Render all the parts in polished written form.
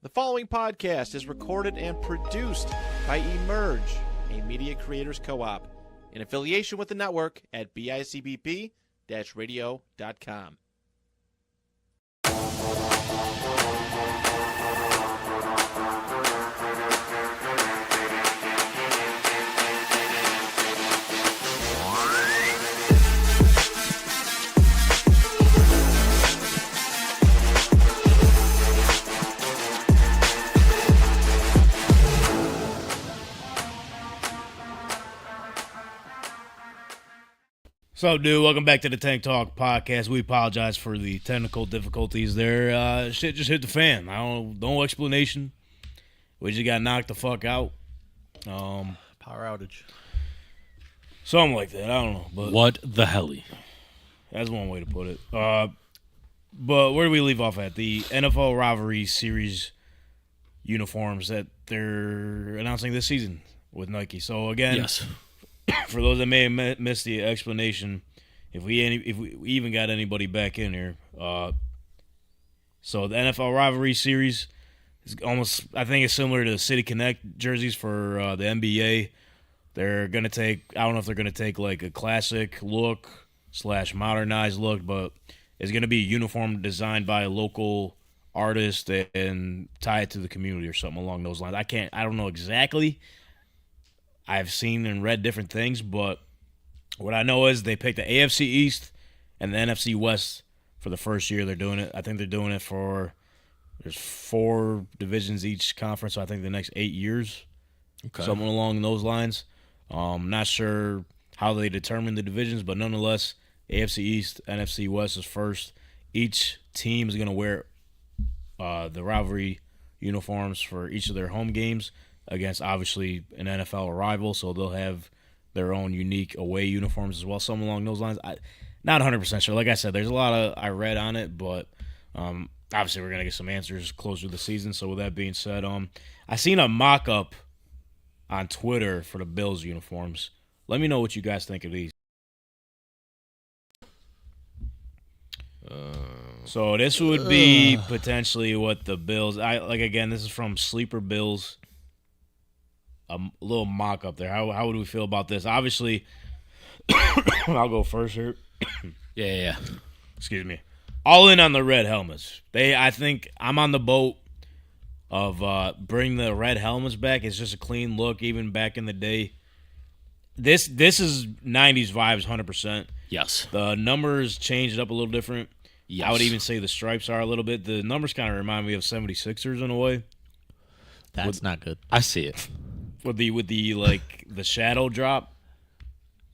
The following podcast is recorded and produced by Emerge, a media creators co-op, in affiliation with the network at bicbp-radio.com. So, dude, welcome back to the Tank Talk podcast. We apologize for the technical difficulties there. Shit just hit the fan. No explanation. We just got knocked the fuck out. Power outage. Something like that. I don't know. But What the helly? that's one way to put it. But where do we leave off at? The NFL Rivalries series uniforms that they're announcing this season with Nike. So, again, Yes. for those that may have missed the explanation, if we even got anybody back in here, so the NFL Rivalry Series is almost, I think it's similar to the City Connect jerseys for the NBA. They're gonna take, I don't know if they're gonna take like a classic look / modernized look, but it's gonna be a uniform designed by a local artist and tie it to the community or something along those lines. I don't know exactly. I've seen and read different things, but what I know is they picked the AFC East and the NFC West for the first year they're doing it. I think they're doing it for, there's 4 divisions each conference, so I think the next 8 years, something along those lines. Not sure how they determine the divisions, but nonetheless, AFC East, NFC West is first. Each team is going to wear the rivalry uniforms for each of their home games against, obviously, an NFL rival, so they'll have their own unique away uniforms as well, something along those lines. Not 100% sure. Like I said, there's a lot I read on it, but obviously we're going to get some answers closer to the season. So with that being said, I seen a mock-up on Twitter for the Bills uniforms. Let me know what you guys think of these. So this would be potentially what the Bills, again, this is from Sleeper Bills. A little mock-up there. How would we feel about this? Obviously, I'll go first here. Yeah. Excuse me. All in on the red helmets. I think I'm on the boat of bring the red helmets back. It's just a clean look, even back in the day. This is 90s vibes, 100%. Yes. The numbers changed up a little different. Yes. I would even say the stripes are a little bit. The numbers kind of remind me of 76ers in a way. That's not good. I see it. With the like the shadow drop.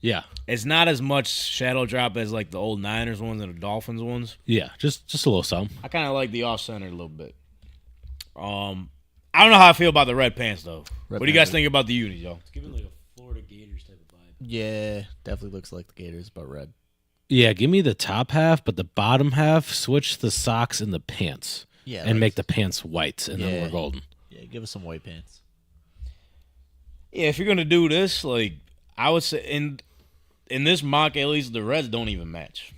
Yeah. It's not as much shadow drop as like the old Niners ones and the Dolphins ones. Yeah. Just a little something. I kind of like the off center a little bit. I don't know how I feel about the red pants though. What do you guys think about the unis, y'all? It's giving like a Florida Gators type of vibe. Yeah, definitely looks like the Gators, but red. Yeah, give me the top half, but the bottom half, switch the socks and the pants. Yeah, and make the pants white, and then we're golden. Yeah, give us some white pants. Yeah, if you're gonna do this, like I would say in this mock, at least the reds don't even match.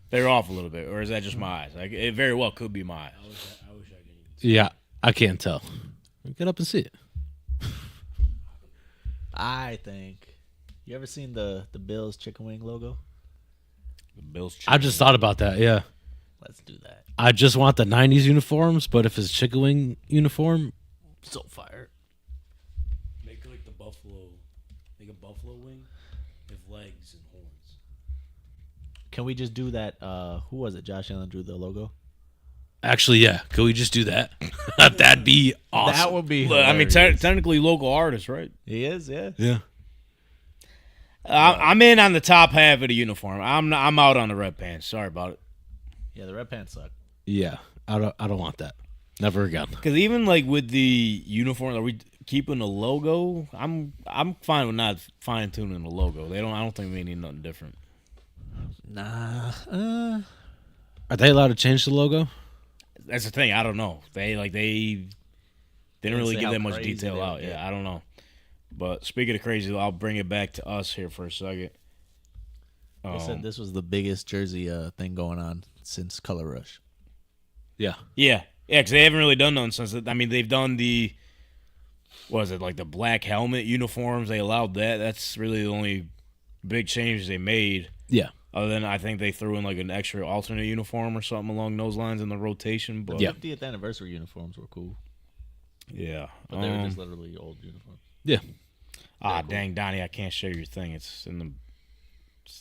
They're off a little bit, or is that just my eyes? Like it very well could be my eyes. I wish I could even see. Yeah, I can't tell. Get up and see it. I think. You ever seen the Bills chicken wing logo? The Bills. I just thought about that, yeah. Let's do that. I just want the 90s uniforms, but if it's chicken wing uniform, So fire. Make like the buffalo, make a buffalo wing with legs and horns. Can we just do that? Who was it? Josh Allen drew the logo. actually, yeah. Could we just do that? That'd be awesome. That would be. Look, I mean, hilarious. technically local artist, right? He is, yeah. Yeah. I'm in on the top half of the uniform. I'm out on the red pants. Sorry about it. Yeah, the red pants suck. Yeah. I don't want that. Never again. Because even like with the uniform, are we keeping the logo? I'm fine with not fine tuning the logo. I don't think we need nothing different. Nah. Are they allowed to change the logo? That's the thing. I don't know. They didn't really say give how that much crazy detail they out. would get. Yeah, I don't know. But speaking of crazy, I'll bring it back to us here for a second. They said this was the biggest jersey thing going on since Color Rush. Yeah. Yeah, Yeah, because they haven't really done nothing since. I mean, they've done the, what is it, like the black helmet uniforms. They allowed that. That's really the only big changes they made. Yeah. Other than I think they threw in like an extra alternate uniform or something along those lines in the rotation. But The 50th anniversary uniforms were cool. Yeah. But they were just literally old uniforms. Yeah. Ah, cool. Dang, Donnie, I can't share your thing. It's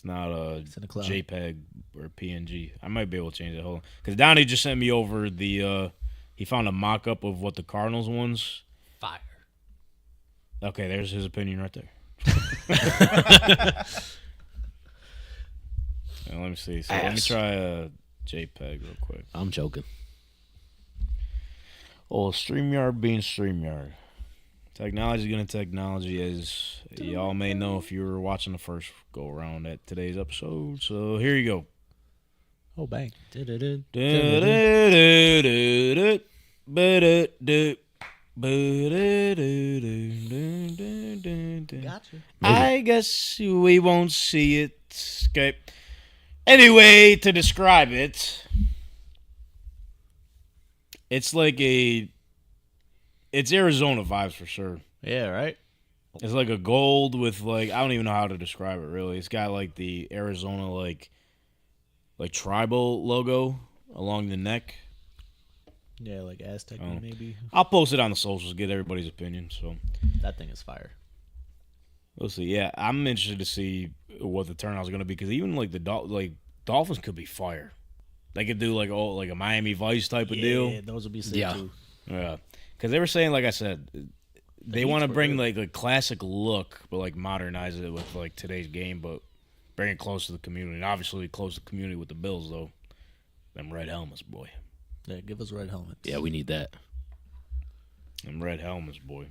not It's in the cloud. JPEG or PNG. I might be able to change it. Hold on. Because Donnie just sent me over he found a mock-up of what the Cardinals ones. Fire. Okay, there's his opinion right there. Let me see. So let me try a JPEG real quick. I'm joking. Oh, StreamYard being StreamYard. Technology is going to technology, as y'all may know if you were watching the first go-around at today's episode. So here you go. Oh, bang. Gotcha. I guess we won't see it. Okay. Anyway, to describe it, it's like it's Arizona vibes for sure. Yeah, right? It's like a gold with like, I don't even know how to describe it really. It's got like the Arizona like tribal logo along the neck. Yeah, like Aztec maybe. I'll post it on the socials, get everybody's opinion. So That thing is fire. we'll see. Yeah, I'm interested to see what the turnout is going to be, because even like Dolphins could be fire. They could do like a Miami Vice type of deal. Yeah, those would be sick too. Yeah, because they were saying, like I said, they want to bring like a classic look, but like modernize it with like today's game, but bring it close to the community. And obviously close to the community with the Bills, though. Them red helmets, boy. Yeah, give us red helmets. Yeah, we need that. Them red helmets, boy.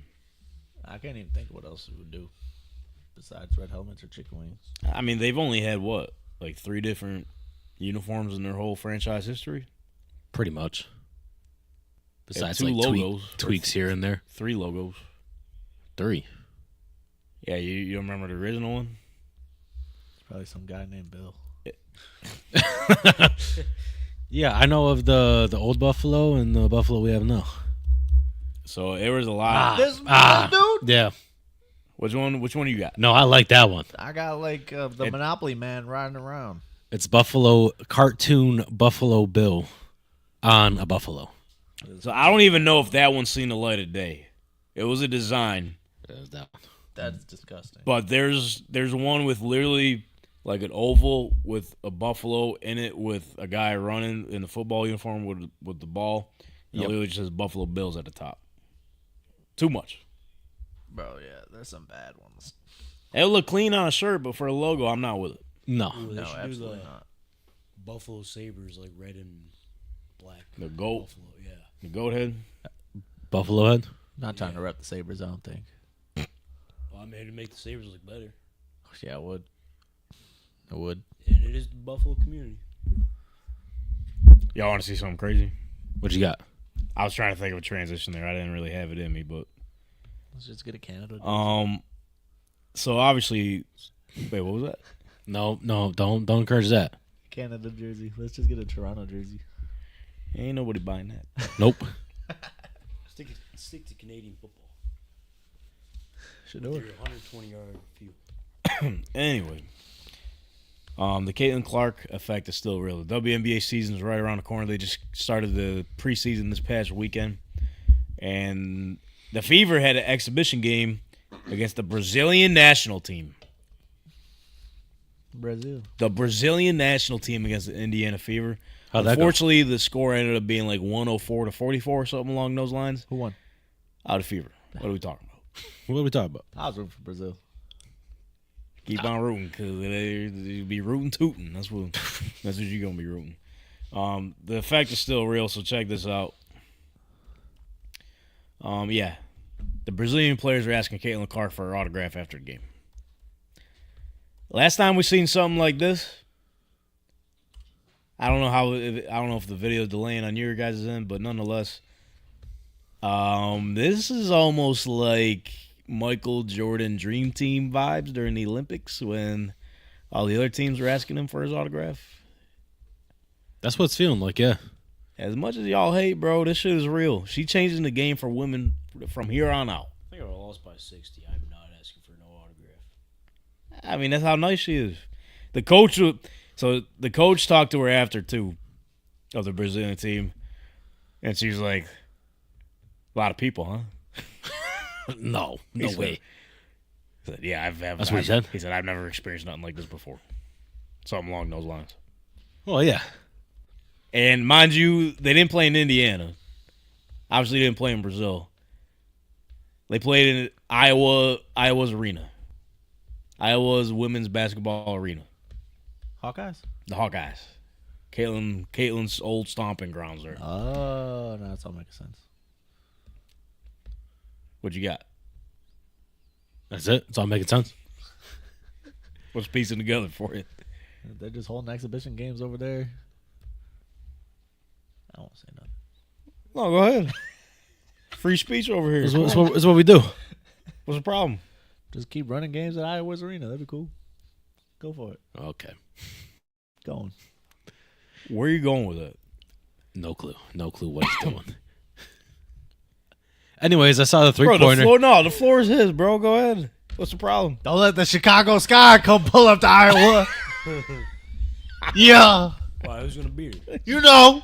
I can't even think of what else we would do besides red helmets or chicken wings. I mean, they've only had what, like 3 different uniforms in their whole franchise history? Pretty much. Besides 2 like logos. tweaks here and there. 3 logos. 3. Yeah, you don't remember the original one? It's probably some guy named Bill. Yeah, I know of the old Buffalo and the Buffalo we have now. So there was a lot. This dude? Yeah. Which one you got? No, I like that one. I got like the Monopoly man riding around. It's cartoon Buffalo Bill on a buffalo. So I don't even know if that one's seen the light of day. It was a design. There's that one. That's disgusting. But there's one with literally like an oval with a buffalo in it with a guy running in the football uniform with the ball. And it literally just says Buffalo Bills at the top. Too much. Bro, yeah, there's some bad ones. It'll look clean on a shirt, but for a logo, I'm not with it. No. Ooh, they No, should do absolutely the not. Buffalo Sabres, like red and black. The goat. Buffalo, yeah. The goat head. Buffalo head? Not trying to rep the Sabres, I don't think. Well, I made to make the Sabres look better. Yeah, I would. I would. And it is the Buffalo community. Y'all want to see something crazy? What you got? I was trying to think of a transition there. I didn't really have it in me, but Let's just get a Canada. so obviously, wait, what was that? No, don't encourage that. Canada jersey. Let's just get a Toronto jersey. Ain't nobody buying that. Nope. Stick to Canadian football. Should do With it. your 120-yard field. Anyway, the Caitlin Clark effect is still real. The WNBA season is right around the corner. They just started the preseason this past weekend, and the Fever had an exhibition game against the Brazilian national team. Brazil. The Brazilian national team against the Indiana Fever. How'd that go? Unfortunately, the score ended up being like 104-44 or something along those lines. Who won? Out of Fever. What are we talking about? What are we talking about? I was rooting for Brazil. Keep on rooting, because you'll be rooting tooting. That's what you're going to be rooting. The effect is still real, so check this out. Yeah. The Brazilian players are asking Caitlin Clark for her autograph after the game. Last time we seen something like this, I don't know if the video is delaying on your guys' end, but nonetheless, this is almost like Michael Jordan Dream Team vibes during the Olympics when all the other teams were asking him for his autograph. That's what it's feeling like, yeah. As much as y'all hate, bro, this shit is real. She changing the game for women from here on out. I think I lost by 60. I'm not asking for no autograph. I mean, that's how nice she is. The coach talked to her after, too, of the Brazilian team. And she's like, a lot of people, huh? No way. He said, yeah, That's what he said? He said, I've never experienced nothing like this before. Something along those lines. Well, yeah. And mind you, they didn't play in Indiana. Obviously, they didn't play in Brazil. They played in Iowa's arena. Iowa's women's basketball arena. Hawkeyes? The Hawkeyes. Caitlin's old stomping grounds there. Oh, no, that's all making sense. What you got? That's it? It's all making sense? What's piecing together for you? They're just holding exhibition games over there. I won't say nothing. No, go ahead. Free speech over here. It's what we do. What's the problem? Just keep running games at Iowa's arena. That'd be cool. Go for it. Okay. Going. Where are you going with it? No clue. No clue what he's doing. Anyways, I saw the Bro, three-pointer. the floor is his, bro. Go ahead. What's the problem? Don't let the Chicago Sky come pull up to Iowa. Yeah. Why? Who's gonna beat her? You know.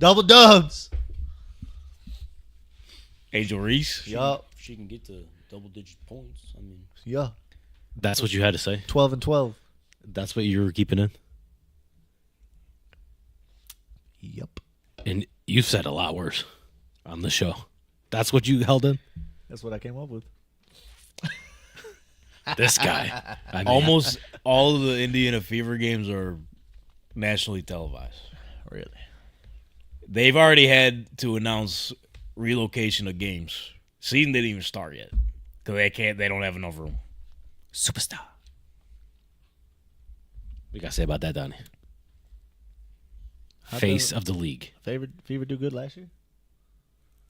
Double dubs. Angel Reese? Yup. If she can get to double-digit points, I mean, Yeah. That's what you had to say? 12 and 12. That's what you were keeping in? Yep. And you've said a lot worse on the show. That's what you held in? That's what I came up with. This guy. I mean, Almost all of the Indiana Fever games are nationally televised. Really? They've already had to announce relocation of games. Season didn't even start yet because they don't have enough room. superstar. What you got to say about that, Donnie? Face of the league. Fever do good last year?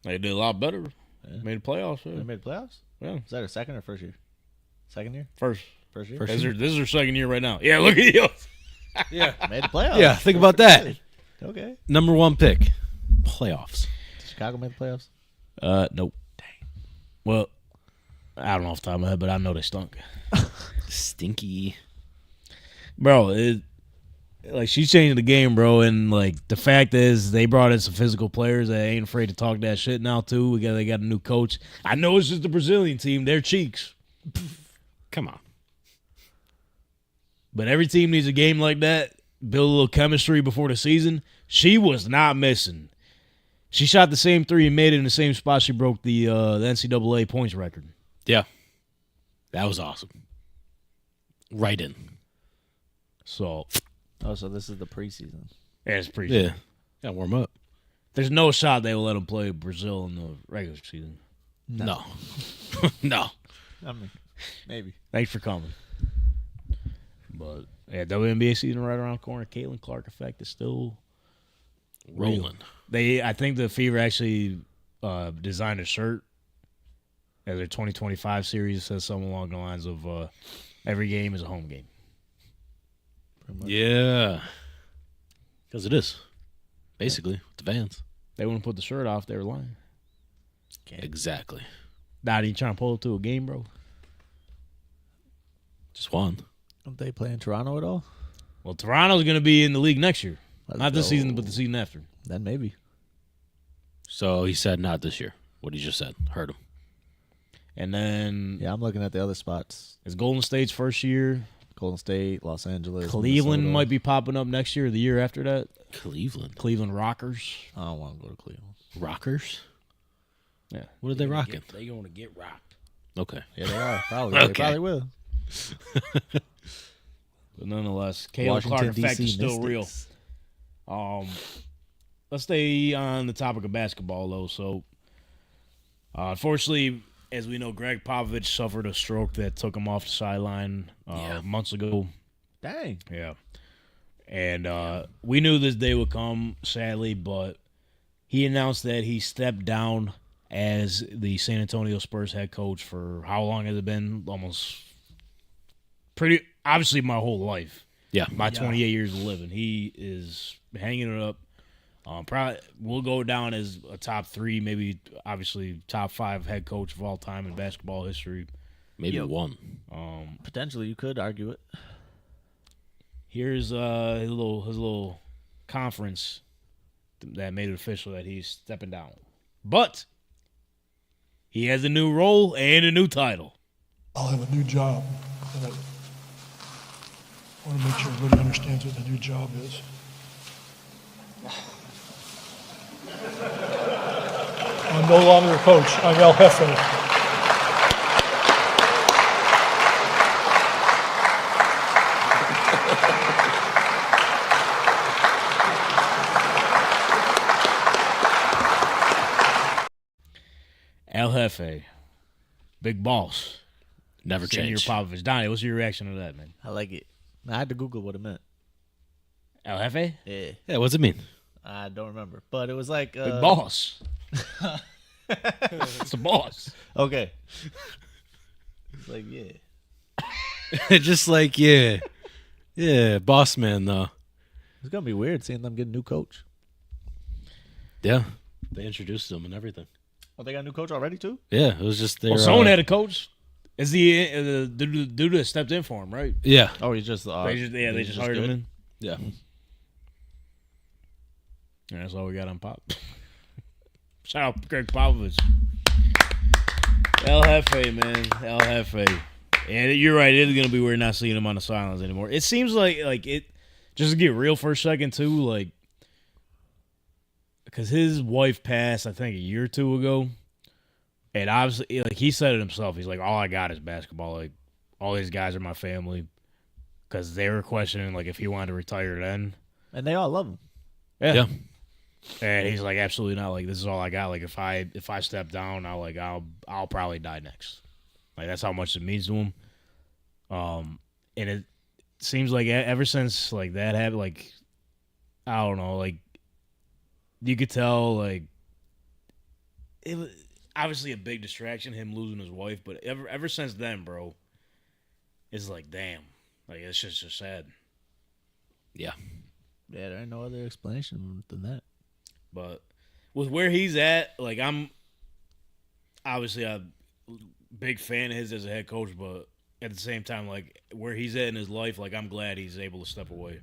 They did a lot better. Yeah. Made the playoffs. They Yeah. made the playoffs? Yeah. Is that their second or first year? Second year? First. First year? First This is their second year right now. Yeah, look at you. Yeah. Made the playoffs. Yeah, think about that. Okay. Number one pick. Playoffs. Did Chicago make the playoffs? Nope. Dang. Well, I don't know off the top of my head, but I know they stunk. Stinky. Bro, she's changing the game, bro, and the fact is they brought in some physical players that ain't afraid to talk that shit now too. They got a new coach. I know it's just the Brazilian team, they're cheeks. Come on. But every team needs a game like that, build a little chemistry before the season. She was not missing. She shot the same three and made it in the same spot she broke the NCAA points record. Yeah. That was awesome. Right in. So, Oh, so this is the preseason. yeah, it's pretty. Yeah. Got to warm up. There's no shot they will let them play Brazil in the regular season. No. No. I mean, maybe. Thanks for coming. But yeah, WNBA season right around the corner. Caitlin Clark effect is still Rolling. I think the Fever actually designed a shirt as their 2025 series. It says something along the lines of every game is a home game. Yeah. Because it is. Basically, with the Vans. They wouldn't put the shirt off, they were lying. Exactly. Not even trying to pull up to a game, bro. Just one. Don't they play in Toronto at all? Well, Toronto's going to be in the league next year. Let's Not this go. season, but the season after. Then maybe. So he said not this year. What he just said. Heard him. And then Yeah, I'm looking at the other spots. it's Golden State's first year. Golden State, Los Angeles. Cleveland Minnesota. might be popping up next year or the year after that. Cleveland. Cleveland Rockers. I don't want to go to Cleveland. Rockers? Yeah. What are they rocking? They going to get rocked. Okay. Yeah, they are. Probably. Okay. They probably will. But nonetheless, Caitlin Clark effect is still real. Let's stay on the topic of basketball, though. So, unfortunately, as we know, Gregg Popovich suffered a stroke that took him off the sideline months ago. Dang. Yeah. And we knew this day would come, sadly, but he announced that he stepped down as the San Antonio Spurs head coach for how long has it been? Almost obviously my whole life. Yeah. My 28 years of living. He is hanging it up. Probably will go down as a top 3, maybe obviously top 5 head coach of all time in basketball history. Maybe one. Potentially, you could argue it. Here's his little conference that made it official that he's stepping down. But he has a new role and a new title. I'll have a new job. And I want to make sure everybody understands what the new job is. I'm no longer a coach. I'm El Jefe. El Jefe, big boss. Never Xavier change. Popovich. Donnie, what's your reaction to that, man? I like it. I had to Google what it meant. El Jefe? Yeah, Yeah, what's it mean? I don't remember, but it was like Big boss. It's the boss. Okay. It's like Just like, yeah, boss man, though. it's gonna be weird seeing them get a new coach. Yeah, they introduced him and everything. Oh, they got a new coach already too? Yeah, it was just their. Well, someone had a coach. Is the dude that stepped in for him, right? Yeah, Oh, he's just They just hired him in. yeah. Yeah, that's all we got on Pop. Shout out Gregg Popovich. El Jefe, man. El Jefe. And you're right, it is going to be weird not seeing him on the sidelines anymore. It seems like it, just to get real for a second, too, like, because his wife passed, I think, a year or two ago. And obviously, like, he said it himself. He's like, all I got is basketball. Like, all these guys are my family. Because they were questioning, like, if he wanted to retire then. and they all love him. Yeah. And he's like, absolutely not. Like, this is all I got. Like, if I step down, I'll probably die next. Like, that's how much it means to him. And it seems like ever since like that happened, like, I don't know, like, you could tell, like, it was obviously a big distraction, him losing his wife, but ever since then, bro, it's like, damn, like, it's just sad. Yeah. Yeah, there ain't no other explanation than that. But with where he's at, like, I'm obviously a big fan of his as a head coach, but at the same time, like, where he's at in his life, like, I'm glad he's able to step away.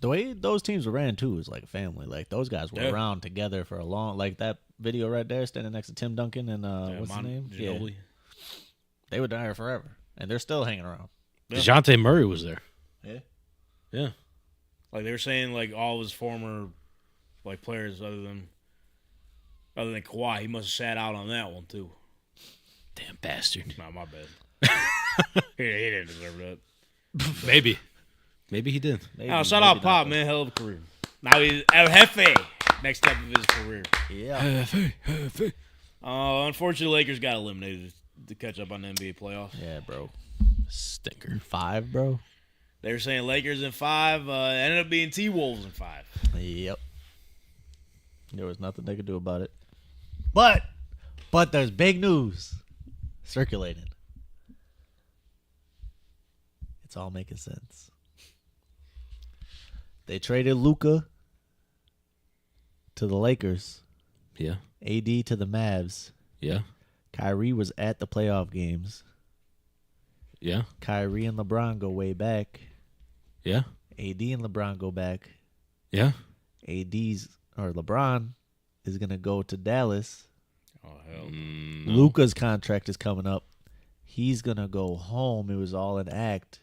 The way those teams were ran too is like a family. Like those guys were Yeah. around together for a long. Like that video right there, standing next to Tim Duncan and what's his name? Ginobili. They were there forever, and they're still hanging around. Yeah. DeJounte Murray was there. Yeah. Yeah. Like, they were saying, like, all of his former, like, players other than Kawhi, he must have sat out on that one, too. Damn bastard. Not my bad. he didn't deserve that. Maybe. Maybe he did. Maybe, Oh, shout maybe out Pop, not, man. Hell of a career. Now he's El Jefe. Next step of his career. though. Yeah. Unfortunately, Lakers got eliminated to catch up on the NBA playoffs. Yeah, bro. Stinker. 5, bro. They were saying Lakers in 5. Ended up being T-Wolves in 5. Yep. There was nothing they could do about it. But there's big news circulating. It's all making sense. They traded Luka to the Lakers, Yeah. AD to the Mavs. Yeah. Kyrie was at the playoff games. Yeah. Kyrie and LeBron go way back. Yeah. AD and LeBron go back. Yeah. LeBron is gonna go to Dallas. Oh, hell. Luka's contract is coming up. He's gonna go home. It was all an act.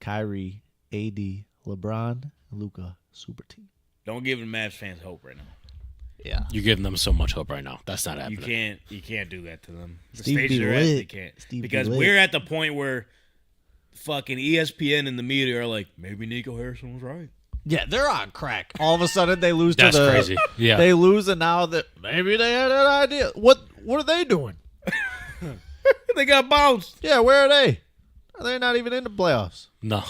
Kyrie, AD, LeBron, Luka, super team. Don't give the Mavs fans hope right now. Yeah. You're giving them so much hope right now. That's not happening. You can't do that to them. The Steve stage be they're at, lit. they can't. Steve be Because lit. we're at the point where fucking ESPN and the media are like, maybe Nico Harrison was right. Yeah, they're on crack. All of a sudden they lose That's to the crazy. Yeah. They lose and now that maybe they had an idea. What are they doing? They got bounced. Yeah, where are they? They're not even in the playoffs. No.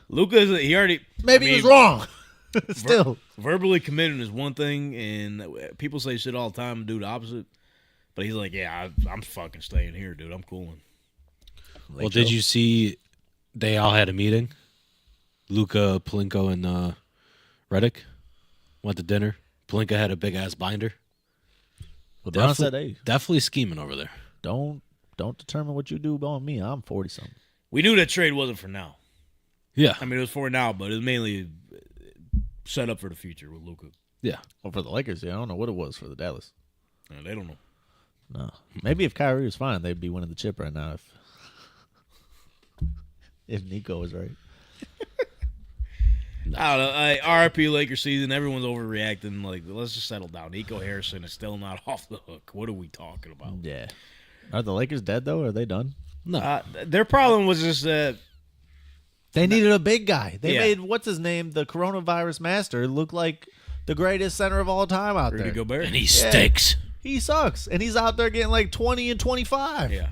Luka, he already Maybe he's wrong. Still. verbally committing is one thing, and people say shit all the time and do the opposite. But he's like, yeah, I'm fucking staying here, dude. I'm cooling. Well, did you see they all had a meeting? Luka, Palinko, and Reddick went to dinner. Pelinka had a big ass binder. LeBron said, "Hey, Definitely scheming over there. don't determine what you do on me. I'm 40 something." We knew that trade wasn't for now. Yeah. I mean, it was for now, but it was mainly set up for the future with Luka. Yeah. Well, for the Lakers, yeah, I don't know what it was for the Dallas. They don't know. No, maybe if Kyrie was fine, they'd be winning the chip right now. If Nico was right. I don't know. RIP Lakers season. Everyone's overreacting. Like, let's just settle down. Nico Harrison is still not off the hook. What are we talking about? Yeah. Are the Lakers dead though? Or are they done? No. Their problem was just that They needed a big guy. They Yeah. made what's his name, the coronavirus master, look like the greatest center of all time out Rudy there. Gobert. and he stinks. He sucks, and he's out there getting like 20 and 25. Yeah,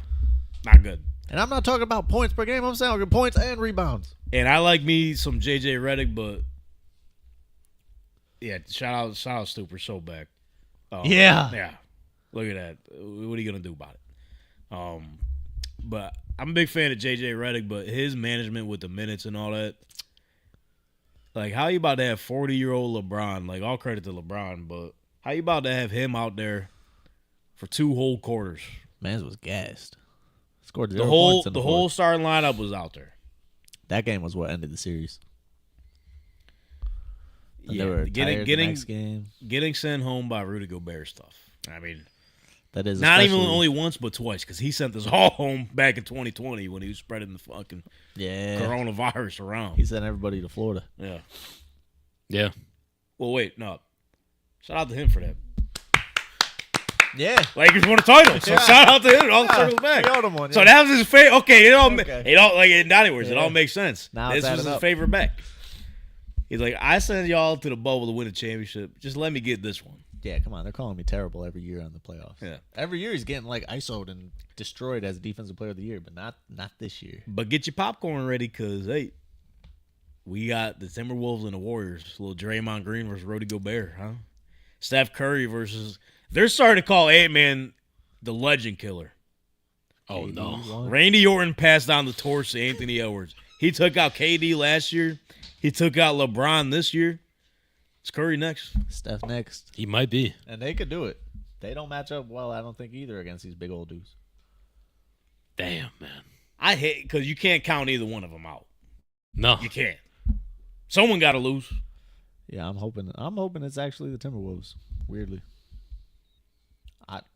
not good. And I'm not talking about points per game. I'm saying points and rebounds. And I like me some JJ Redick, but yeah, shout out Stooper so back. Yeah. Look at that. What are you gonna do about it? But I'm a big fan of JJ Redick, but his management with the minutes and all that. Like, how you about to have 40-year-old LeBron? Like, all credit to LeBron, but how you about to have him out there for 2 whole quarters? Mans was gassed. Scored 0 The whole points in the the whole fourth. starting lineup was out there. That game was what ended the series. And Yeah, they were tired the next game. getting sent home by Rudy Gobert stuff. I mean, That is not even especially- only once but twice, because he sent us all home back in 2020 when he was spreading the fucking coronavirus around. He sent everybody to Florida. Yeah. Yeah. Well, wait, no. Shout out to him for that. Yeah. Lakers won a title, so shout out to him. All circles back. He owed him one, So yeah. that was his favorite. Okay, it all Okay. like in other words, it Yeah. all makes sense. Now This it's was adding his up. favorite bet. He's like, I send y'all to the bubble to win a championship. Just let me get this one. Yeah, come on. They're calling me terrible every year on the playoffs. Yeah. Every year he's getting like ISO'd and destroyed as defensive player of the year, but not this year. But get your popcorn ready, because, hey, we got the Timberwolves and the Warriors. A little Draymond Green versus Rudy Gobert, huh? Steph Curry versus... They're starting to call Ant-Man the legend killer. Oh, no. Randy Orton passed down the torch to Anthony Edwards. He took out KD last year. He took out LeBron this year. It's Curry next. Steph next. He might be. And they could do it. They don't match up well, I don't think, either against these big old dudes. Damn, man. I hate... Because you can't count either one of them out. No. You can't. Someone got to lose. Yeah, I'm hoping it's actually the Timberwolves. Weirdly.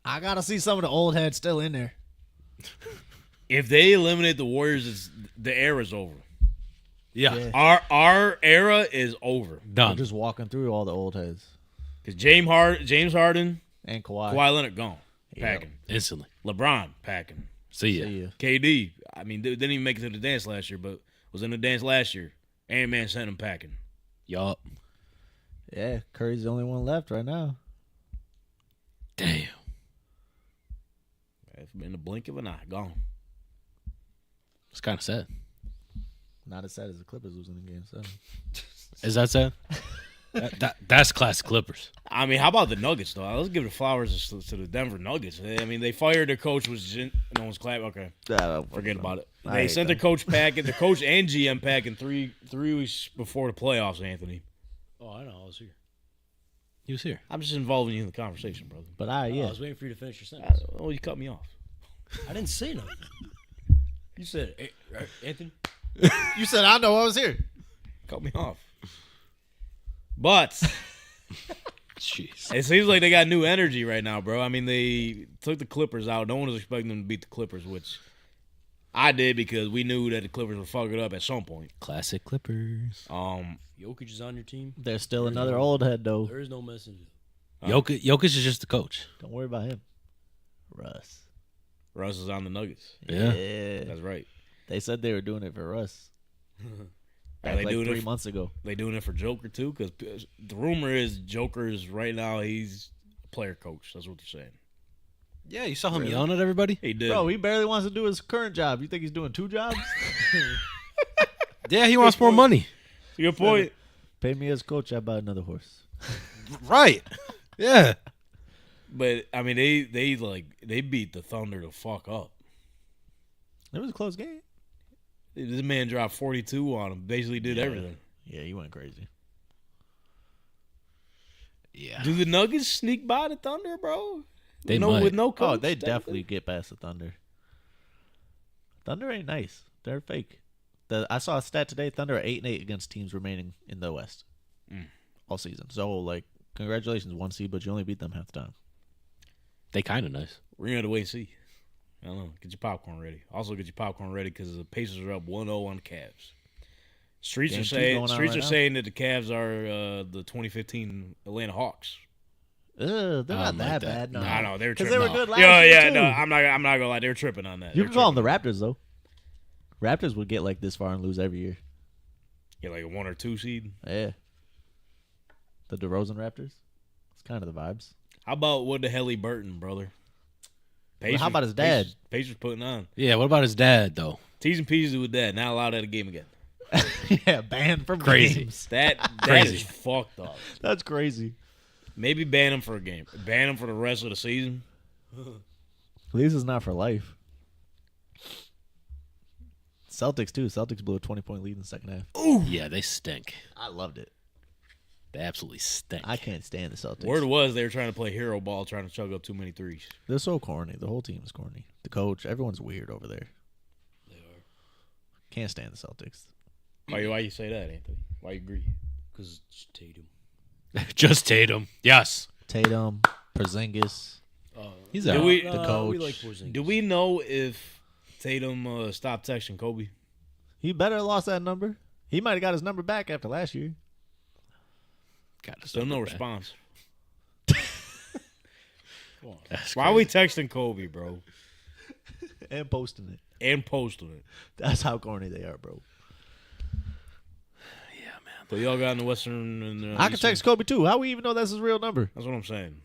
I gotta see some of the old heads still in there. If they eliminate the Warriors, the era's over. Yeah. Yeah. Our era is over. They're Done. just walking through all the old heads. Because James Harden, And Kawhi. Kawhi Leonard gone. Yeah. Packing. Instantly. LeBron packing. See ya. See ya. KD, I mean, didn't even make it to the dance last year, but was in the dance last year. Ant-Man sent him packing. Yup. Yeah, Curry's the only one left right now. Damn. In the blink of an eye, gone. It's kind of sad. Not as sad as the Clippers losing in game 7. Is that sad? That's classic Clippers. I mean, how about the Nuggets, though? Let's give the flowers to the Denver Nuggets. I mean, they fired their coach. No one's clapping. Okay. Forget about it. I They hate sent them. the coach packing, the coach and GM packing three weeks before the playoffs, Anthony. Oh, I know. I was here. He was here. I'm just involving you in the conversation, brother. But Oh, yeah. I was waiting for you to finish your sentence. Oh, you cut me off. I didn't say nothing. You said, hey, Anthony? You said I know I was here. Cut me off. But Jeez. it seems like they got new energy right now, bro. I mean, they took the Clippers out. No one was expecting them to beat the Clippers, which I did because we knew that the Clippers would fuck it up at some point. Classic Clippers. Jokic is on your team. There's still another old head though. There is no messenger. Jokic is just the coach. Don't worry about him. Russ. Russ is on the Nuggets. Yeah. That's right. They said they were doing it for Russ. Are Back they like doing 3 it? months ago. They doing it for Joker too? Because the rumor is Joker's right now he's a player coach. That's what they're saying. Yeah, you saw him yelling at everybody? He did. Bro, he barely wants to do his current job. You think he's doing 2 jobs? Yeah, he wants more money. Good point. Pay me as coach, I buy another horse. Right. Yeah. But I mean, they beat the Thunder the fuck up. It was a close game. This man dropped 42 on him. Basically did everything. Yeah, he went crazy. Yeah. Do the Nuggets sneak by the Thunder, bro? They might. With no coach. Oh, they definitely get past the Thunder. Thunder ain't nice. They're fake. I saw a stat today. Thunder are 8-8 against teams remaining in the West all season. So, like, congratulations, 1 seed, but you only beat them half the time. They kind of nice. We're going to wait and see. I don't know. Get your popcorn ready. Also, get your popcorn ready because the Pacers are up 1-0 on the Cavs. Streets Game are two saying going on right now. saying that the Cavs are the 2015 Atlanta Hawks. They're not like that that. bad. No, I know they were because tripping. they were good last Yeah, year, yeah. too. No, I'm not gonna lie. They were tripping on that. You They can were call them the tripping. Raptors, though. Raptors would get, like, this far and lose every year. Yeah, like a 1 or 2 seed. Yeah. The DeRozan Raptors. It's kind of the vibes. How about what the Helly Burton, brother? Well, how about his dad? Pacers putting on. Yeah, what about his dad, though? T's and P's with that. Not allowed at a game again. Yeah, banned from Crazy. games. That Crazy. is fucked up. That's crazy. Maybe ban him for a game. Ban him for the rest of the season. At least it's not for life. Celtics, too. Celtics blew a 20-point lead in the second half. Yeah, they stink. I loved it. They absolutely stink. I can't stand the Celtics. Word was they were trying to play hero ball, trying to chug up too many threes. They're so corny. The whole team is corny. The coach, everyone's weird over there. They are. Can't stand the Celtics. Why you say that, Anthony? Why you agree? Because Tatum. Just Tatum. Yes. Tatum, Porzingis. He's Do out. we- The coach. We like Porzingis. Do we know if Tatum stopped texting Kobe? He better have lost that number. He might have got his number back after last year. Got to Still no response. That's Why are we texting Kobe, bro? And posting it. And posting it. That's how corny they are, bro. But y'all got in the Western and I can Eastern- text Kobe, too. How we even know that's his real number? That's what I'm saying.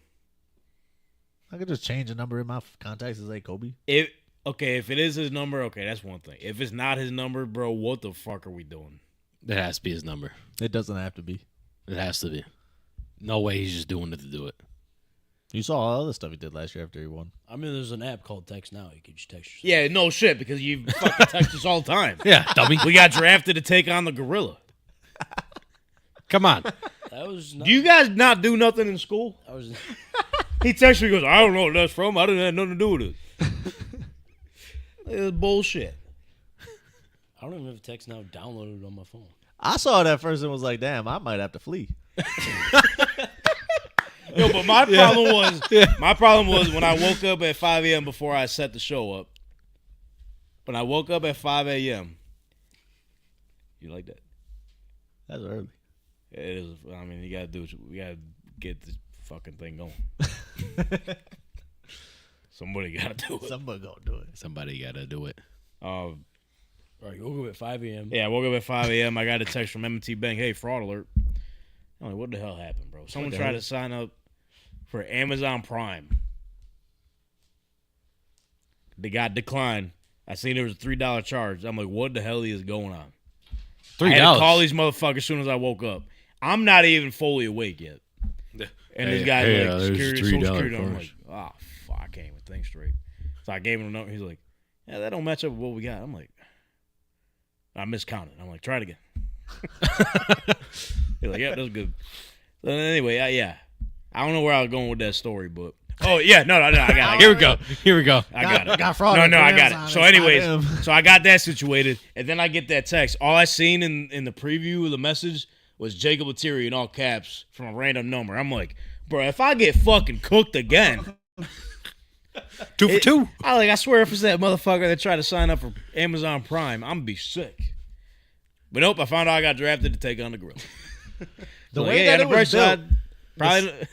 I could just change a number in my contacts and say Kobe. If it is his number, okay, that's one thing. If it's not his number, bro, what the fuck are we doing? It has to be his number. It doesn't have to be. It has to be. No way he's just doing it to do it. You saw all the other stuff he did last year after he won. I mean, there's an app called Text Now. You can just text yourself. Yeah, no shit, because you fucking text us all the time. Yeah, dummy. We got drafted to take on the gorilla. Come on. That was not. Do you guys not do nothing in school? I was. He texts me, he goes, I don't know what that's from. I didn't have nothing to do with it. It's bullshit. I don't even have Text Now downloaded on my phone. I saw it at first and was like, damn, I might have to flee. Yo, but my problem was when I woke up at 5 a.m. before I set the show up. When I woke up at 5 a.m. You like that? That's early. It is. I mean, you gotta get this fucking thing going. Somebody gotta do it. Somebody gonna do it. Somebody got to do it. All right, you woke up at 5 a.m. Yeah, I woke up at 5 a.m. I got a text from M&T Bank. Hey, fraud alert. I'm like, what the hell happened, bro? Someone tried to sign up for Amazon Prime. They got declined. I seen there was a $3 charge. I'm like, what the hell is going on? I had to call these motherfuckers as soon as I woke up. I'm not even fully awake yet. And this guy's like, there's security, $3 social security. I'm charge. like, oh, fuck, I can't even think straight. So I gave him a number. He's like, yeah, that don't match up with what we got. I'm like, I miscounted. I'm like, try it again. He's like, yeah, that's good. So anyway, yeah. I don't know where I was going with that story, but oh yeah, no, I got it. Here we go. I got it. Got fraud. No, I got Amazon. it. So, It's not anyways, him. so I got that situated, and then I get that text. All I seen in the preview of the message was Jacob Lettieri in all caps from a random number. I'm like, bro, if I get fucking cooked again, 2 for 2. I swear, if it's that motherfucker that tried to sign up for Amazon Prime, I'm gonna be sick. But nope, I found out I got drafted to take on the gorilla. The So, way yeah, that on it was the bright built, side, probably.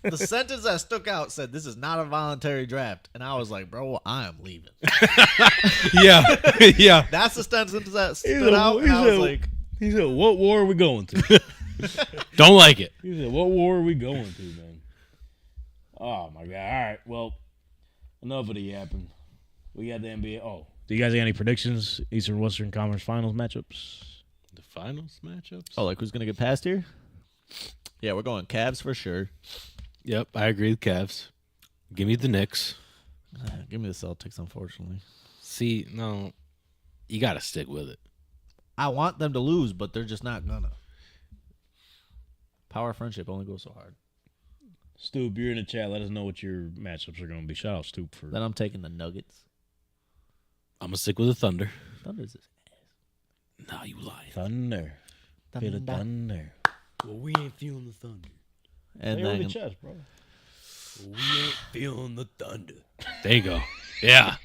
the sentence that stuck out said, "This is not a voluntary draft," and I was like, "Bro, I am leaving." Yeah. Yeah. That's the sentence that He stood said- out, he and I was said- like, He said, "What war are we going to?" Don't like it. He said, "What war are we going to, man?" Oh my god! All right, well, enough of the yapping. We got the NBA. Oh, do you guys have any predictions? Eastern Western Conference Finals matchups. The finals matchups? "Oh, like who's gonna get past here?" Yeah, we're going Cavs for sure. Yep, I agree with Cavs. Give me the Knicks. Give me the Celtics, unfortunately. See, no, you got to stick with it. I want them to lose, but they're just not gonna. Power of friendship only goes so hard. Stoop, you're in the chat. Let us know what your matchups are going to be. Shout out Stoop for. Then I'm taking the Nuggets. I'm gonna stick with the Thunder. Thunder's his Nah, you lying. Thunder. Feel the thunder. Well, we ain't feeling the thunder. And Play on then the chest, bro. Well, we ain't feeling the thunder. There you go. Yeah.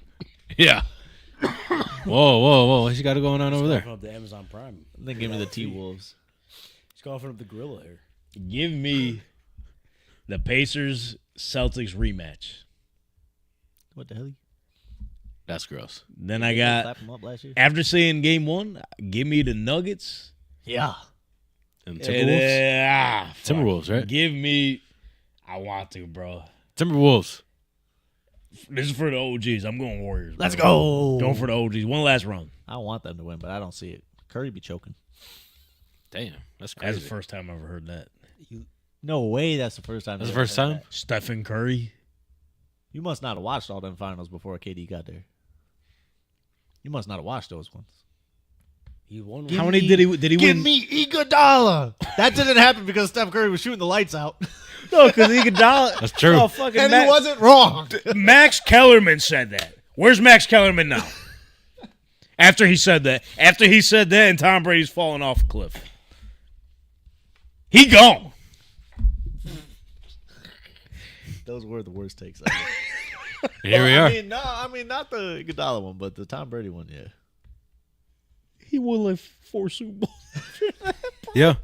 Yeah. Whoa. What you got going on over there? Coughing up the Amazon Prime. then give me the T-Wolves. He's coughing up the gorilla here. Give me the Pacers Celtics rematch. What the hell? That's gross. Then I Clap got, him up last year. after seeing game 1, give me the Nuggets. Yeah. And And Timberwolves. then, fuck. Timberwolves, right? Give me, I want to, bro. Timberwolves. This is for the OGs. I'm going Warriors. Bro. Let's go. Going for the OGs. One last run. I want them to win, but I don't see it. Curry be choking. Damn, that's That's crazy. the first time I've ever heard that. No way. That's the first time. That's the they ever first heard time? that. Stephen Curry. You must not have watched all them finals before KD got there. You must not have watched those ones. He won. How many did he win? me Iguodala. That didn't happen because Steph Curry was shooting the lights out, No, because Iguodala. That's true. Oh, fucking and he wasn't wrong. Max Kellerman said that. Where's Max Kellerman now? After he said that, and Tom Brady's falling off a cliff. He gone. Those were the worst takes ever. Here we are. I mean, not the Iguodala one, but the Tom Brady one. Yeah. He won like 4 Super Bowls. Yeah.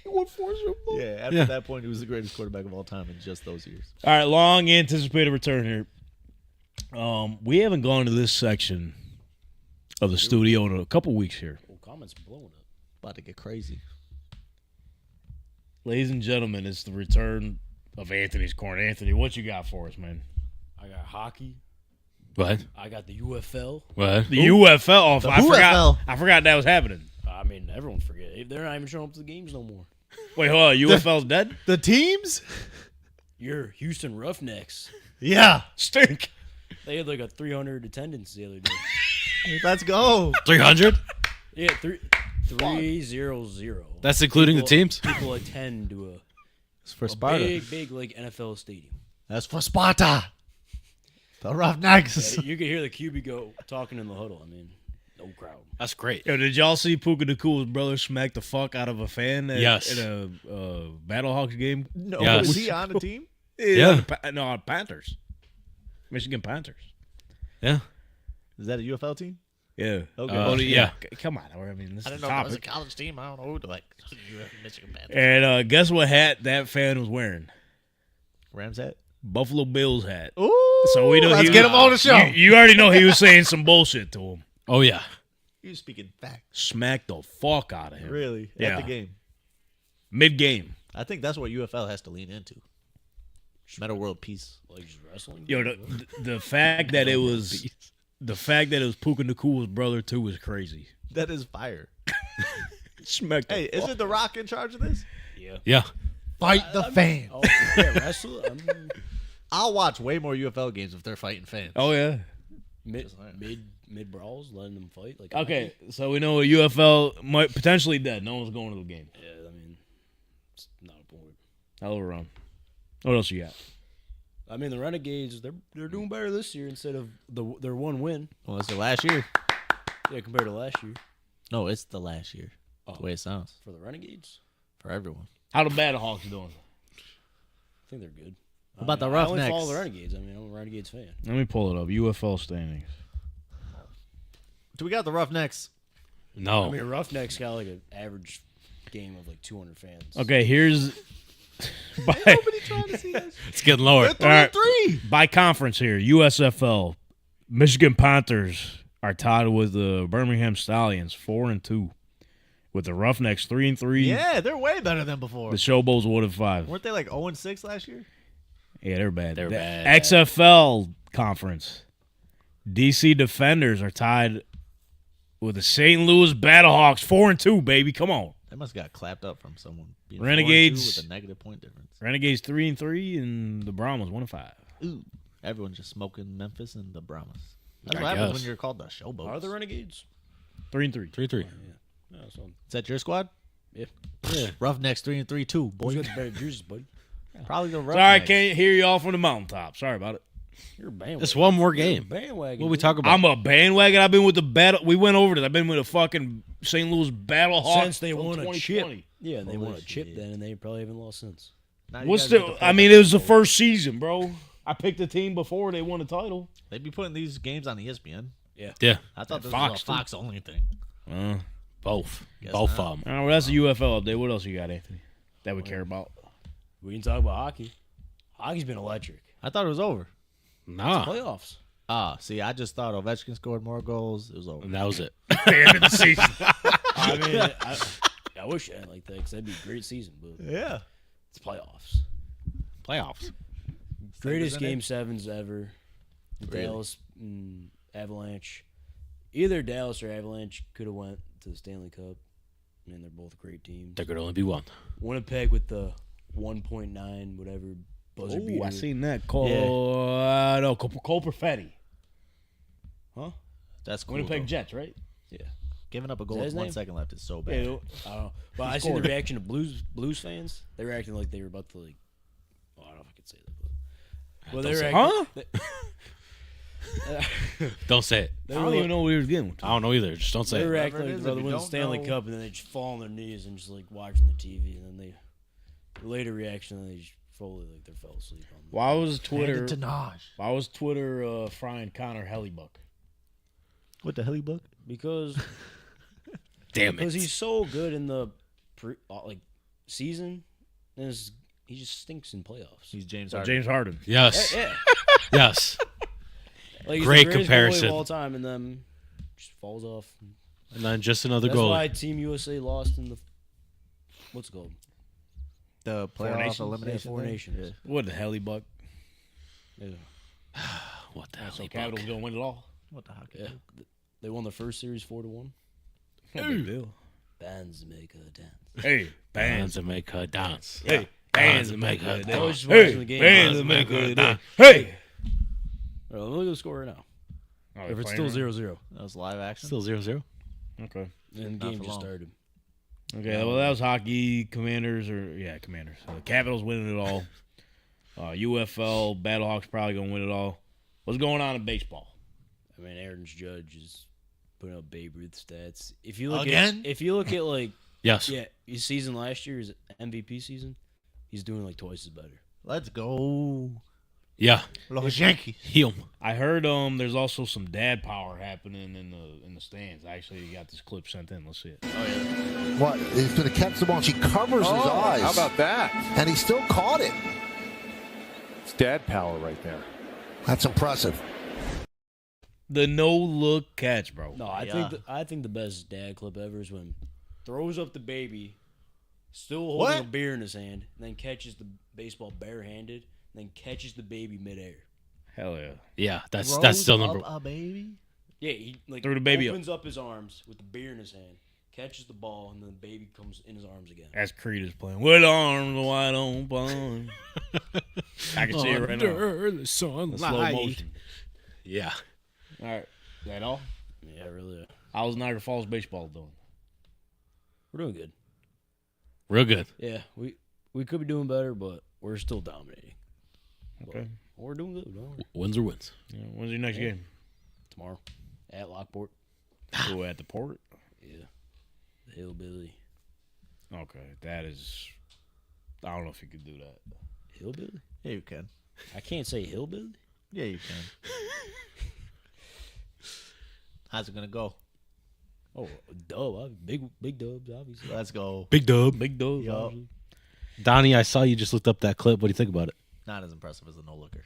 He won 4 Super Bowls. Yeah. After that point, he was the greatest quarterback of all time in just those years. All right, long anticipated return here. We haven't gone to this section of the studio in a couple weeks here. Oh, comments are blowing up. About to get crazy. Ladies and gentlemen, it's the return of Anthony's Corner. Anthony, what you got for us, man? I got hockey. What? I got the UFL. What? The UFL. The I UFL. forgot that was happening. I mean, everyone forget. They're not even showing up to the games no more. Wait, hold on. UFL's dead? The teams? Your Houston Roughnecks. Yeah. Stink. They had like a 300 attendance the other day. Let's go. 300? Yeah, 300. That's including the teams? People attend to It's for a Sparta. big like NFL stadium. That's for Sparta. The Roughnecks. You could hear the QB go talking in the huddle. I mean, no crowd. That's great. Yo, did y'all see Puka Nakuma's brother smack the fuck out of a fan Yes. in a Battlehawks game? No, Yes. was he on the team? Yeah. No, Panthers. Michigan Panthers. Yeah. Is that a UFL team? Yeah. Okay. Yeah. Come on. I mean, this I is didn't the know if it was a topic. college team. I don't know. Like Michigan Panthers. And guess what hat that fan was wearing? Rams hat. Buffalo Bills hat. Ooh. So we know let's he get was- him on the show. You already know he was saying some bullshit to him. Oh, yeah. You speaking facts. Smacked the fuck out of him. Really? Yeah. At the game. Mid-game. I think that's what UFL has to lean into. Meta World Peace. Like just wrestling. Yo, the fact that it was Puka Nakuma's brother too was crazy. That is fire. Smacked the Hey, isn't The Rock in charge of this? Yeah. Yeah. Fight the fan. Oh, yeah, wrestle. I'll watch way more UFL games if they're fighting fans. Oh yeah. Mid brawls, letting them fight. Like Okay, so we know UFL might potentially dead. No one's going to the game. Yeah, I mean, it's not a point. Hell of a run. What else you got? I mean, the Renegades, they're doing better this year instead of their one win. Well, it's the last year. Yeah, compared to last year No, it's the last year. Oh. The way it sounds. for the Renegades. For everyone. How the Battlehawks doing? I think they're good. What about the I only Roughnecks? follow the Renegades. I mean, I'm a Renegades fan. Let me pull it up. UFL standings. Do we got the Roughnecks? No. I mean, Roughnecks got like an average game of like 200 fans. Okay, here's by, Nobody trying to see us. It's getting lower. We're 3-3. by conference here. USFL. Michigan Panthers are tied with the Birmingham Stallions 4-2. With the Roughnecks 3-3. Yeah, they're way better than before. The Showboats 1-5. Weren't they like 0-6 last year? Yeah, they're bad. They're The bad. XFL conference. DC Defenders are tied with the St. Louis Battlehawks 4-2, baby. Come on. They must have got clapped up from someone. Being Renegades. 4-2 with a negative point difference. Renegades 3-3 and the Brahmas 1-5. Ooh. Everyone's just smoking Memphis and the Brahmas. That's I what happens guess. when you're called the Showboats. Are the Renegades? 3-3. 3-3. No, so Is that your squad? yeah. Roughnecks 3-3 too, Boys boy. got the better jerseys, buddy. Probably the Sorry, I can't hear y'all from the mountaintop. Sorry about it. You're a bandwagon. It's one more game. Bandwagon. What we talk about? I'm a bandwagon. I've been with the battle. We went over this. I've been with the fucking St. Louis Battlehawks since they from won a 2020. chip. Yeah, they won a chip then, and they probably haven't lost since. What's the? I mean, it was the first season, bro. I picked the team before they won the title. They'd be putting these games on ESPN. Yeah. I thought this Fox, was a Fox only thing. Both. Guess Both not. of them. All right, well, that's the UFL update. What else you got, Anthony? That we care about? We can talk about hockey. Hockey's been electric. I thought it was over. Nah. Playoffs. See, I just thought Ovechkin scored more goals. It was over. And that was it. The end of the season. I mean, I wish I had like that because that'd be a great season, but Yeah. it's playoffs. Playoffs. Greatest isn't it? Game 7s ever. Really? Dallas and Avalanche. Either Dallas or Avalanche could have went to the Stanley Cup. I mean, they're both great teams. There could only be one. Winnipeg with the 1.9 whatever buzzer Oh, beater. I seen that. No, Cole Perfetti. Huh? That's cool. Winnipeg though. Jets, right? Giving up a Is goal that with his 1 name? second left is so Yeah, bad. I don't know. But I seen the reaction of Blues fans. They were acting like they were about to like. Oh, I don't know if I could say that, but well, they were acting. Don't say it. I don't even know what he was getting. I don't know either. Just don't say They were it. acting Whatever it like is, they're if about to you win the don't Stanley know- Cup, and then they just fall on their knees and just like watching the TV, and then they later reaction, they just fully like they fell asleep on. Why was Hand Twitter? it to Naj. Why was Twitter frying Connor Hellebuck? What the hell, you book? Because Damn because it. he's so good in the season, and he just stinks in playoffs. He's James So Harden. James Harden. Yes. Yeah, Yes. like he's Great the greatest goalie comparison. of all time, and then just falls off. And then just another That's goal. why Team USA lost in the what's it called? The playoff Nations? elimination. Four thing? Nations. What the Hellebuck? Yeah. What the hell? So Capitals gonna win it all. What the heck? Yeah. They won the first series 4-1. No big deal. Bands make a dance. Hey, Bands that make her dance. Hey, bands that make her I was dance. just watching Hey, the game. bands that make her dance. Hey. Look at the score right now. Oh, If they're it's playing still right? 0-0. That was live action. Still 0-0. Okay. And the Not game for just long. started. Okay, well, that was hockey. Commanders. Capitals winning it all. UFL, Battlehawks probably going to win it all. What's going on in baseball? I mean, Aaron Judge is putting up Babe Ruth stats. If you look Again? if you look at like Yes. his season last year, his MVP season, he's doing like twice as better. Let's go. Yeah. Los Yankees. Heal. I heard there's also some dad power happening in the stands. I actually got this clip sent in. Let's see it. What? He's going to catch the ball. She covers his eyes. How about that? And he still caught it. It's dad power right there. That's impressive. The no-look catch, bro. No, I think the best dad clip ever is when throws up the baby, still holding What? a beer in his hand, and then catches the baseball barehanded, and then catches the baby midair. Hell yeah. Yeah, that's Rose still number up a baby. Yeah, he like Threw the baby up. opens up his arms with the beer in his hand, catches the ball, and then the baby comes in his arms again. That's Creed is playing. With arms wide open. I can see it right now. Under the The sunlight. slow motion. Yeah. All right. Is that all? Yeah, really. How's Niagara Falls baseball doing? We're doing good. Real good. Yeah, we could be doing better, but we're still dominating. Okay. We're doing good. Don't worry. Wins or wins. Yeah, when's your next game? Tomorrow at Lockport. Go at the port. Yeah, the Hillbilly. Okay, that is. I don't know if you could do that. Hillbilly? Yeah, you can. I can't say Hillbilly. Yeah, you can. How's it gonna go? Oh, dub. Big dubs, obviously. Let's go. Big dub. Big dog. Yup. obviously. Donnie, I saw you just looked up that clip. What do you think about it? Not as impressive as the no looker.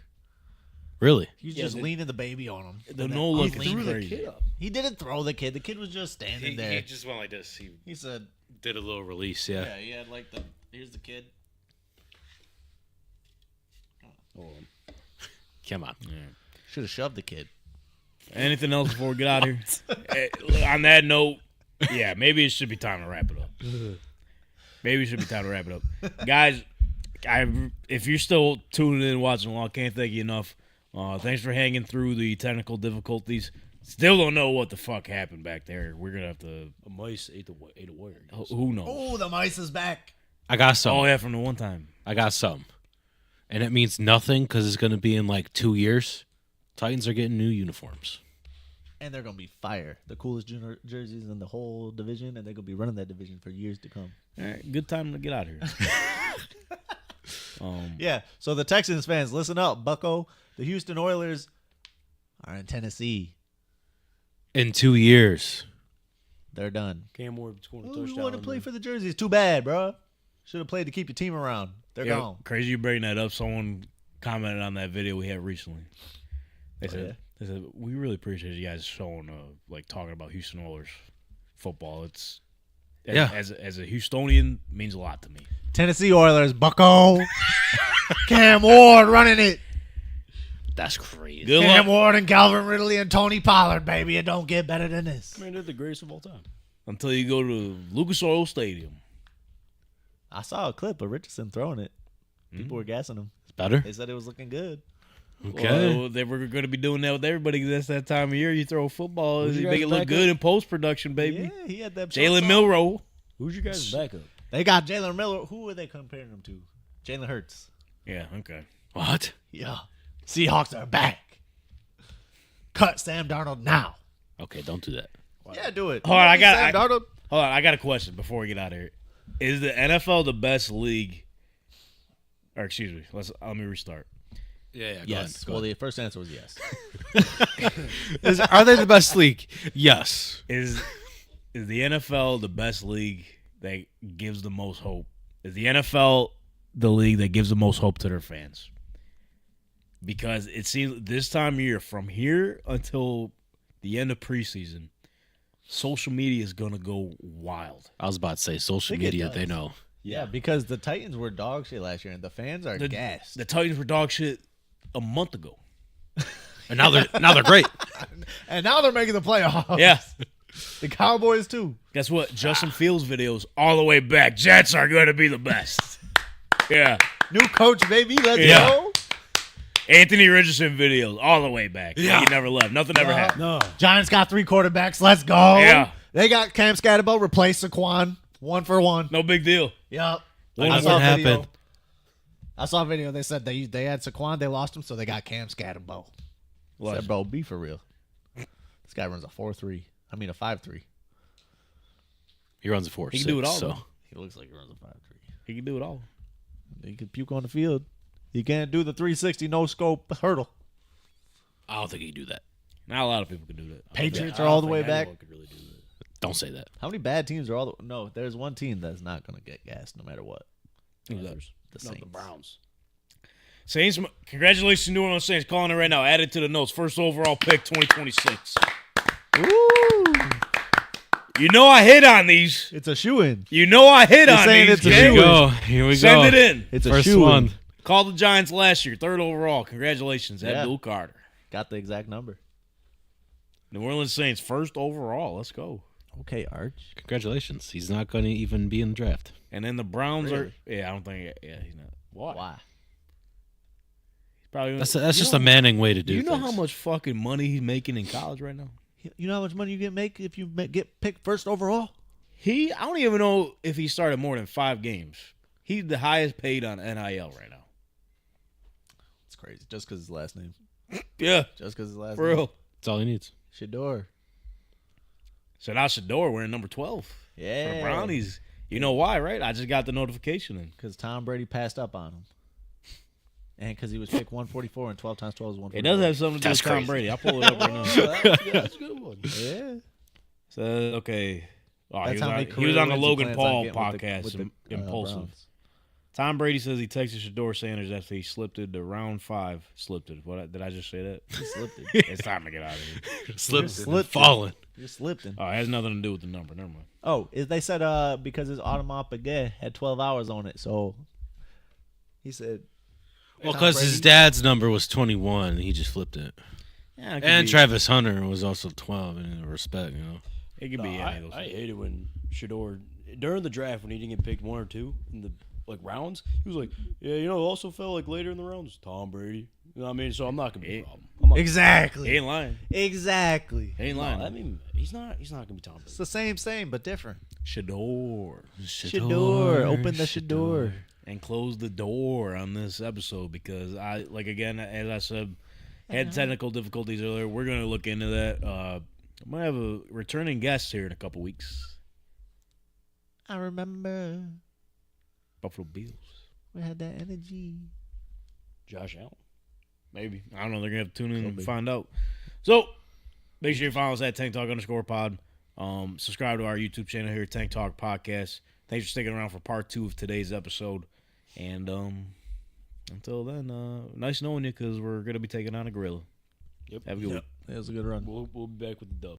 Really? He's Yeah, just the- leaning the baby on him. The And then no look he is leaned the crazy. kid up. He didn't throw the kid. The kid was just standing there. just went like this. He He said, did a little release, yeah. "Yeah, he had like the here's the kid." Come on. Should have shoved the kid. Anything else before we get out of here? On that note, yeah, maybe it should be time to wrap it up. Maybe it should be time to wrap it up. Guys, if you're still tuning in, watching along, can't thank you enough. Thanks for hanging through the technical difficulties. Still don't know what the fuck happened back there. We're going to have to... A mice ate a warrior. Who knows? Oh, the mice is back. I got some. Oh, yeah, from the one time. I got some. and it means nothing because it's going to be in like 2 years. Titans are getting new uniforms. And they're going to be fire. The coolest jerseys in the whole division, and they're going to be running that division for years to come. All right, good time to get out of here. Yeah, so the Texans fans, listen up, bucko. The Houston Oilers are in Tennessee. In 2 years. They're done. Cam Ward scored a Oh, touchdown. you want to play for the jerseys? Too bad, bro. Should have played to keep your team around. They're Yeah, gone. crazy you bring that up. Someone commented on that video we had recently. They Oh, said, yeah? they said we really appreciate you guys showing, like talking about Houston Oilers football. It's as a Houstonian means a lot to me. Tennessee Oilers, bucko. Cam Ward running it. That's crazy. Good Cam luck Ward and Calvin Ridley and Tony Pollard, baby. It don't get better than this. Man, they're the greatest of all time. until you go to Lucas Oil Stadium. I saw a clip of Richardson throwing it. People were gassing him. It's better. They said it was looking good. Okay. Well, they were going to be doing that with everybody because that's that time of year. You throw a football, Who's you your make it guys' look backup? good in post production, baby. Yeah, he had that. Jalen short Milroe. Who's your guys' backup? They got Jalen Miller. Who are they comparing him to? Jalen Hurts. Yeah, okay. What? Yeah. Seahawks are back. Cut Sam Darnold now. Okay, don't do that. Yeah, do it. Hold on, I got- Sam Darnold. Hold on, I got a question before we get out of here. Is the NFL the best league? Or excuse me, let me restart. Yeah. Yes. Well, the first answer was yes. Are they the best league? Yes. Is the NFL the best league that gives the most hope? Is the NFL the league that gives the most hope to their fans? Because it seems this time of year, from here until the end of preseason, social media is going to go wild. I was about to say social think it media. does. They know. Yeah, because the Titans were dog shit last year, and the fans are gassed. The Titans were dog shit a month ago. And now they're great. And now they're making the playoffs. Yeah. The Cowboys, too. Guess what? Justin Fields videos all the way back. Jets are going to be the best. Yeah. New coach, baby. Let's Yeah. go. Anthony Richardson videos all the way back. Yeah. He never left. Nothing ever happened. No. Giants got 3 quarterbacks. Let's go. Yeah. They got Cam Scatterbo replaced Saquon 1 for 1. No big deal. Yep. Like I nothing saw a video. happened. I saw a video. They said they had Saquon. They lost him, so they got Cam Scatterbo. Said, bro, be for real. This guy runs a 4.3. I mean, a 5.3. He runs a 4. He can do it all, So though. He looks like he runs a 5.3. He can do it all. He can puke on the field. He can't do the 360 no scope hurdle. I don't think he can do that. Not a lot of people can do that. Patriots are all the way back. Could really do that. Don't say that. How many bad teams are all the No, there's one team that's not going to get gassed no matter what. Who's that? The Not Saints. the Browns. Saints, congratulations, New Orleans Saints. Calling it right now. Added to the notes. First overall pick, 2026. Ooh. You know I hit on these. It's a shoe-in. You know I hit You're on saying these. it's a Jay. Here we shoe-in. go. Here we go. Send it in. It's a First shoe-in. one. Called the Giants last year, 3rd overall. Congratulations, Yeah. Abdul Carter. Got the exact number. New Orleans Saints, 1st overall. Let's go. Okay, Arch. Congratulations. He's not going to even be in the draft. And then the Browns Really? are. Yeah, I don't think. Yeah, he's not. Why? He's probably. That's you just know- a Manning way to Do do you know things. how much fucking money he's making in college right now? You know how much money you can make if you get picked first overall? I don't even know if he started more than 5 games. He's the highest paid on NIL right now. It's crazy. Just because his last name. Yeah, Just because his last for name. real. That's all he needs. Shador. So now Shador wearing number 12 for Yeah. the Brownies. You know why, right? I just got the notification in. Because Tom Brady passed up on him. And because he was picked 144 and 12 times 12 is 144. It does have something to do with That's Tom crazy. Brady. I'll pull it up right now. That's a good one. Yeah. So, okay. Oh, That's how many he was on the career wins he Logan plans Paul on getting podcast, with the Impulsive. Browns. Tom Brady says he texted Shador Sanders after he slipped it to round 5. Slipped it. What did I just say that? He slipped it. It's time to get out of here. Slipped. Falling. You slipped him. Oh, it has nothing to do with the number. Never mind. Oh, they said because his Audemars Piguet had 12 hours on it, so he said. Well, Tom because his Brady- dad's number was 21, and he just flipped it. Yeah, it could And be, Travis Hunter was also 12, in respect, you know. It could be any of those. I hated when Shador during the draft when he didn't get picked 1 or 2 in the rounds. He was like, yeah, it also fell later in the rounds. Tom Brady. You know what I mean? So I'm not gonna be a problem. I'm not- Exactly. He ain't lying. Exactly. He ain't No, lying. I mean, he's not gonna be Tom It's Brady. the same, but different. Shador. Shador. Open the Shador. and close the door on this episode because again, as I said, had technical difficulties earlier. We're going to look into that. I'm going to have a returning guest here in a couple weeks. I remember Buffalo Bills. we had that energy. Josh Allen. Maybe. I don't know. They're going to have to tune in and find out. So, make sure you follow us at TankTalk_pod. Subscribe to our YouTube channel here, Tank Talk Podcast. Thanks for sticking around for part 2 of today's episode. And until then, nice knowing you because we're going to be taking on a gorilla. Yep. Have a good week. It was a good run. We'll be back with the dub.